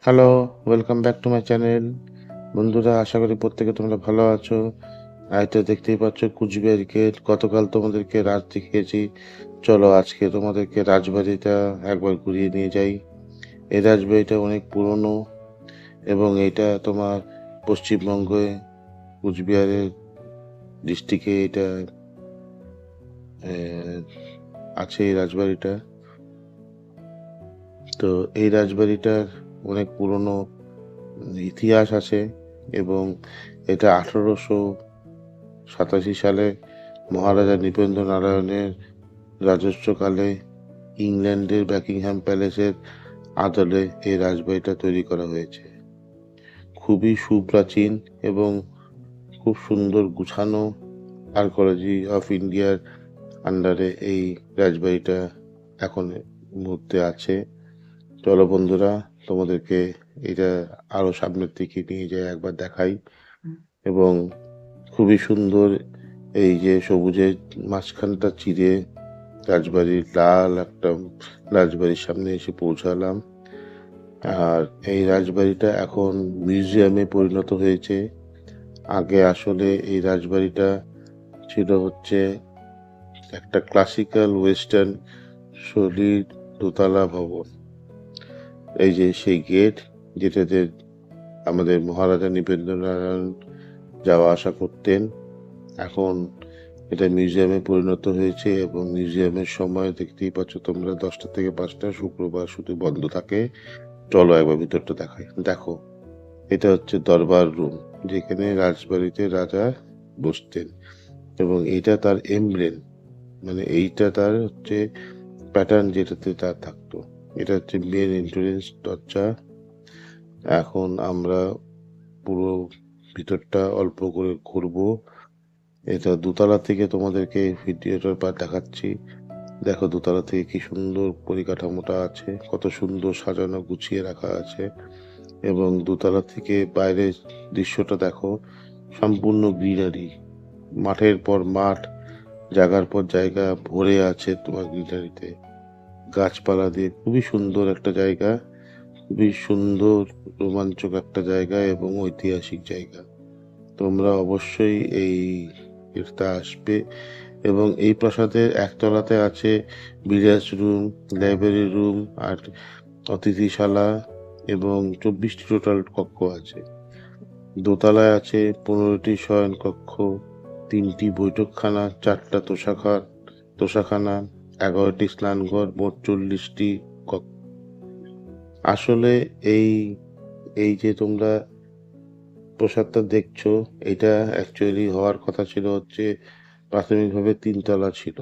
Hello, welcome back to my channel. বন্ধুরা, আশা করি প্রত্যেকে তোমরা ভালো আছো। আর তো দেখতেই পাচ্ছ কুচবিহার গেট। গতকাল তোমাদেরকে রাজ দেখিয়েছি। চলো আজকে তোমাদেরকে রাজবাড়িটা একবার ঘুরিয়ে নিয়ে যাই। এই রাজবাড়িটা অনেক পুরনো এবং এটা তোমার পশ্চিমবঙ্গে কুচবিহারের ডিস্ট্রিক্টে এটা আহ, আছে এই রাজবাড়িটা। তো এই রাজবাড়িটার অনেক পুরনো ইতিহাস আছে এবং এটা 1887 সালে মহারাজা নৃপেন্দ্র নারায়ণের রাজত্বকালে ইংল্যান্ডের বাকিংহাম প্যালেসের আদলে এই রাজবাড়িটা তৈরি করা হয়েছে। খুবই সুপ্রাচীন এবং খুব সুন্দর গুছানো আর্কোলজি অফ ইন্ডিয়ার আন্ডারে এই রাজবাড়িটা এখন মুহূর্তে আছে। চলো বন্ধুরা, তোমাদেরকে এটা আরো সামনের দিকে নিয়ে যায় একবার দেখাই। এবং খুবই সুন্দর এই যে সবুজের মাঝখানটা চিরে রাজবাড়ির লাল একটা রাজবাড়ির সামনে এসে পৌঁছালাম। আর এই রাজবাড়িটা এখন মিউজিয়ামে পরিণত হয়েছে। আগে আসলে এই রাজবাড়িটা ছিল হচ্ছে একটা ক্লাসিক্যাল ওয়েস্টার্ন শৈলীর দোতলা ভবন। এই যে সেই গেট যেটাতে আমাদের মহারাজা নৃপেন্দ্র নারায়ণ যাওয়া আসা করতেন, এখন এটা মিউজিয়ামে পরিণত হয়েছে এবং মিউজিয়ামের সময় দেখতেই পাচ্ছ তোমরা 10টা থেকে 5টা, শুক্রবার শুধু বন্ধ থাকে। চলো একবার ভিতরটা দেখাই। দেখো, এটা হচ্ছে দরবার রুম, যেখানে রাজবাড়িতে রাজা বসতেন এবং এটা তার এমব্লেম, মানে এইটা তার হচ্ছে প্যাটার্ন যেটাতে তার থাকতো। এটা হচ্ছে মেন এন্ট্রেন্স দরজা। এখন আমরা পুরো ভিতরটা অল্প করে ঘুরবো। এটা দোতলা থেকে তোমাদেরকে ভিডিওটার পর দেখাচ্ছি। দেখো দোতলা থেকে কি সুন্দর পরিকাঠামোটা আছে, কত সুন্দর সাজানো গুছিয়ে রাখা আছে। এবং দোতলা থেকে বাইরের দৃশ্যটা দেখো, সম্পূর্ণ গ্রিনারি, মাঠের পর মাঠ, জায়গার পর জায়গা ভরে আছে তোমার গ্রিনারিতে, গাছপালা দিয়ে। খুবই সুন্দর একটা জায়গা, খুবই সুন্দর রোমাঞ্চক একটা জায়গা এবং ঐতিহাসিক জায়গা। তোমরা অবশ্যই এই এটা আসবে। এবং এই প্রাসাদের একতলাতে আছে বিলাস রুম, লাইব্রেরি রুম আর অতিথিশালা এবং 24টি টোটাল কক্ষ আছে। দোতলায় আছে 15টি শয়ন কক্ষ, 3টি বৈঠকখানা, 4টা তোষাখানা, 11টি স্নানঘর, মোট 40টি কক্ষ। আসলে এই এই যে তোমরা প্রাসাদটা দেখছো, এটা অ্যাকচুয়ালি হওয়ার কথা ছিল হচ্ছে প্রাথমিকভাবে 3 তলা ছিল,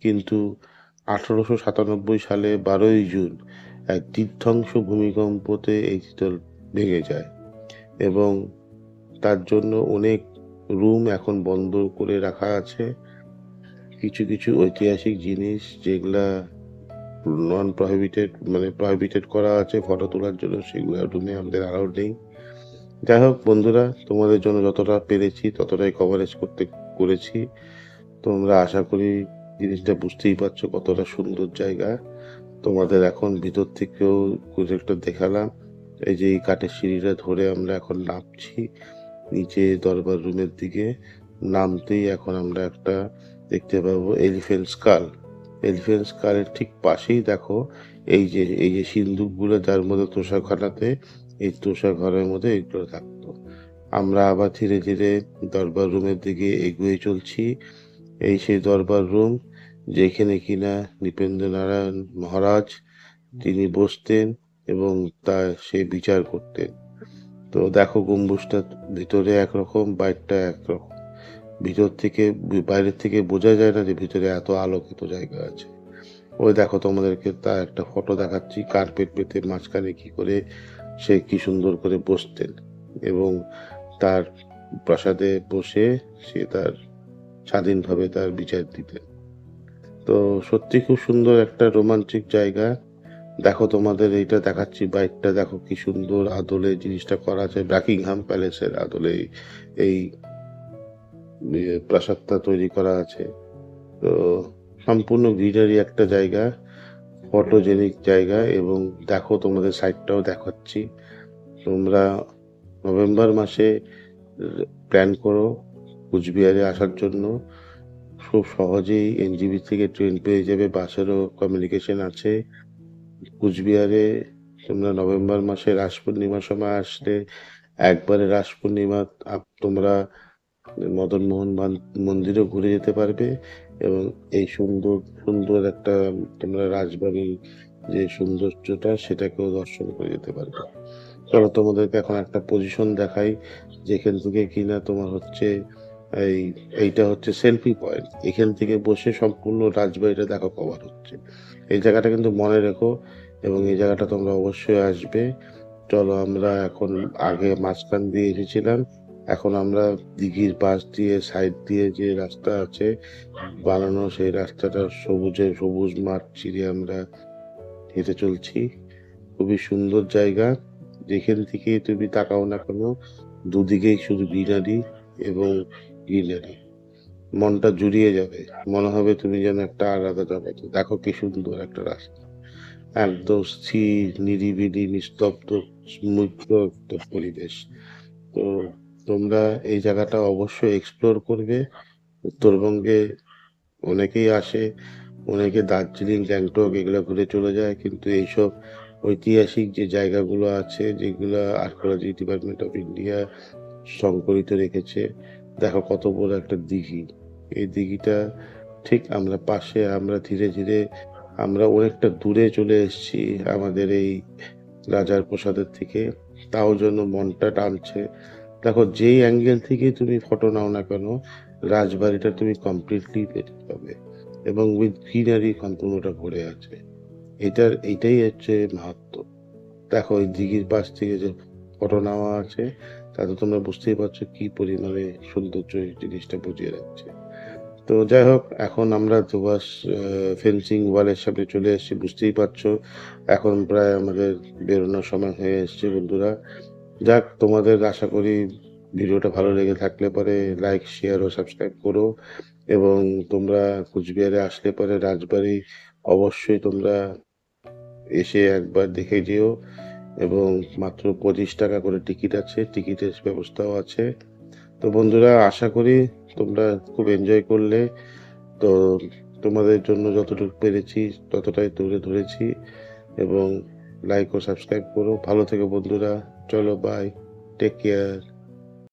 কিন্তু 1897 সালে 12ই জুন এক বিধ্বংস ভূমিকম্পতে এই দ্বিতল ভেঙে যায় এবং তার জন্য অনেক রুম এখন বন্ধ করে রাখা আছে। কিছু কিছু ঐতিহাসিক জিনিস যেগুলা নন প্রহিবিটেড, মানে প্রহিবিটেড করা আছে ফটো তোলার জন্য, সেগুলো রুমে আমাদের অ্যালাউড নেই। যাই হোক বন্ধুরা, তোমাদের জন্য যতটা পেরেছি ততটাই কভারেজ করেছি। তোমরা আশা করি জিনিসটা বুঝতেই পারছো কতটা সুন্দর জায়গা। তোমাদের এখন ভিতর থেকেও একটা দেখালাম। এই যে এই কাঠের সিঁড়িটা ধরে আমরা এখন নামছি নিচে দরবার রুমের দিকে। নামতেই এখন আমরা একটা দেখতে পাবো এলিফ্যান্ট স্কাল। এলিফ্যান্ট স্কালের ঠিক পাশেই দেখো এই যে সিন্দুকগুলো যার মধ্যে তোষাখানাতে, এই তোষা ঘরের মধ্যে এগুলো থাকতো। আমরা আবার ধীরে ধীরে দরবার রুমের দিকে এগিয়ে চলছি। এই সেই দরবার রুম যেখানে কিনা নৃপেন্দ্র নারায়ণ মহারাজ তিনি বসতেন এবং তা সে বিচার করতেন। তো দেখো গম্বুজটা ভিতরে একরকম, বাইরটা একরকম। ভিতর থেকে বাইরের থেকে বোঝা যায় না যে ভিতরে এত আলোকিত জায়গা আছে। ওই দেখো তোমাদেরকে তার একটা ফটো দেখাচ্ছি, কার্পেট পেতে মাঝখানে কি করে সে কি সুন্দর করে বসতেন এবং তার প্রাসাদে বসে সে তার স্বাধীনভাবে তার বিচার দিতেন। তো সত্যি খুব সুন্দর একটা রোমান্টিক জায়গা। দেখো তোমাদের এইটা দেখাচ্ছি, বাইকটা দেখো কি সুন্দর আদলে জিনিসটা করা আছে, বাকিংহাম প্যালেসের আদলে এই প্রাসাদটা তৈরি করা আছে। তো সম্পূর্ণ গ্রিনারি একটা জায়গা, ফটোজেনিক জায়গা। এবং দেখো, তোমাদের সাইটটাও দেখাচ্ছি। তোমরা নভেম্বর মাসে প্ল্যান করো কুচবিহারে আসার জন্য। খুব সহজেই এনজিবি থেকে ট্রেন পেয়ে যাবে, বাসেরও কমিউনিকেশন আছে। কুচবিহারে তোমরা নভেম্বর মাসে রাস পূর্ণিমার সময় আসলে একবারে রাস পূর্ণিমা তোমরা মদনমোহন মন্দিরও ঘুরে যেতে পারবে, এবং এই সুন্দর সুন্দর একটা তোমরা রাজবাড়ির যে সৌন্দর্যটা সেটাকেও দর্শন করে যেতে পারবে। চলো তোমাদেরকে এখন একটা পজিশন দেখাই, যেখান থেকে কিনা তোমার হচ্ছে এই এইটা হচ্ছে সেলফি পয়েন্ট। এখান থেকে বসে সম্পূর্ণ রাজবাড়িটা দেখো কভার হচ্ছে। এই জায়গাটা কিন্তু মনে রেখো, এবং এই জায়গাটা তোমরা অবশ্যই আসবে। চলো, আমরা এখন আগে মাঝখান দিয়ে এসেছিলাম, এখন আমরা দিঘির পাশ দিয়ে সাইড দিয়ে যে রাস্তা আছে বানানো, সেই রাস্তাটা সবুজ মাঠ চিরে আমরা হেঁটে চলছি। খুবই সুন্দর জায়গা, যেখান থেকে তুমি তাকাও না কেন দুদিকেই শুধু গ্রিনারি এবং গ্রিনারি। মনটা জুড়িয়ে যাবে, মনে হবে তুমি যেন একটা আলাদা জগতে। দেখো কি সুন্দর একটা রাস্তা, একদম স্থির, নিরিবিলি, নিস্তব্ধ, স্নিগ্ধ একটা পরিবেশ। তো তোমরা এই জায়গাটা অবশ্যই এক্সপ্লোর করবে। উত্তরবঙ্গে অনেকেই আসে, অনেকে দার্জিলিং, গ্যাংটক এগুলো ঘুরে চলে যায়, কিন্তু এইসব ঐতিহাসিক যে জায়গাগুলো আছে, যেগুলো আর্কিওলজি ডিপার্টমেন্ট অফ ইন্ডিয়া সংকলিত রেখেছে, দেখো কত বড় একটা দিঘি। এই দিঘিটা ঠিক আমরা পাশে, আমরা ধীরে ধীরে আমরা অনেকটা দূরে চলে এসেছি আমাদের এই রাজার প্রাসাদের থেকে, তাও যেন মনটা টানছে। দেখো, যেই অ্যাঙ্গেল থেকে তুমি ফটো নাও না কেন রাজবাড়িটা তুমি কমপ্লিটলি পেতে পাবে, এবং উইথ গ্রিনারি সম্পূর্ণটা ভরে আছে। এইটাই হচ্ছে মাহাত্ম্য। দেখো, ওই দিঘির পাশ থেকে যে ফটো নেওয়া আছে, তাতে তোমরা বুঝতেই পারছো কি পরিমাণে সৌন্দর্য এই জিনিসটা বুঝিয়ে রাখছে। তো যাই হোক, এখন আমরা দোবাস ফেন্সিং ওয়ালের সামনে চলে এসেছি, বুঝতেই পারছো। এখন প্রায় আমাদের বেরোনোর সময় হয়ে এসছে বন্ধুরা। যাক, তোমাদের আশা করি ভিডিওটা ভালো লেগে থাকলে পরে লাইক, শেয়ার ও সাবস্ক্রাইব করো। এবং তোমরা কুচবিহারে আসলে পরে রাজবাড়ি অবশ্যই তোমরা এসে একবার দেখে যেও। এবং মাত্র 25 টাকা করে টিকিট আছে, টিকিটের ব্যবস্থাও আছে। তো বন্ধুরা, আশা করি তোমরা খুব এনজয় করলে। তো তোমাদের জন্য যতটুকু পেরেছি ততটাই তুলে ধরেছি, এবং লাইক ও সাবস্ক্রাইব করো। ভালো থেকো বন্ধুরা, চলো বাই, টেক কেয়ার।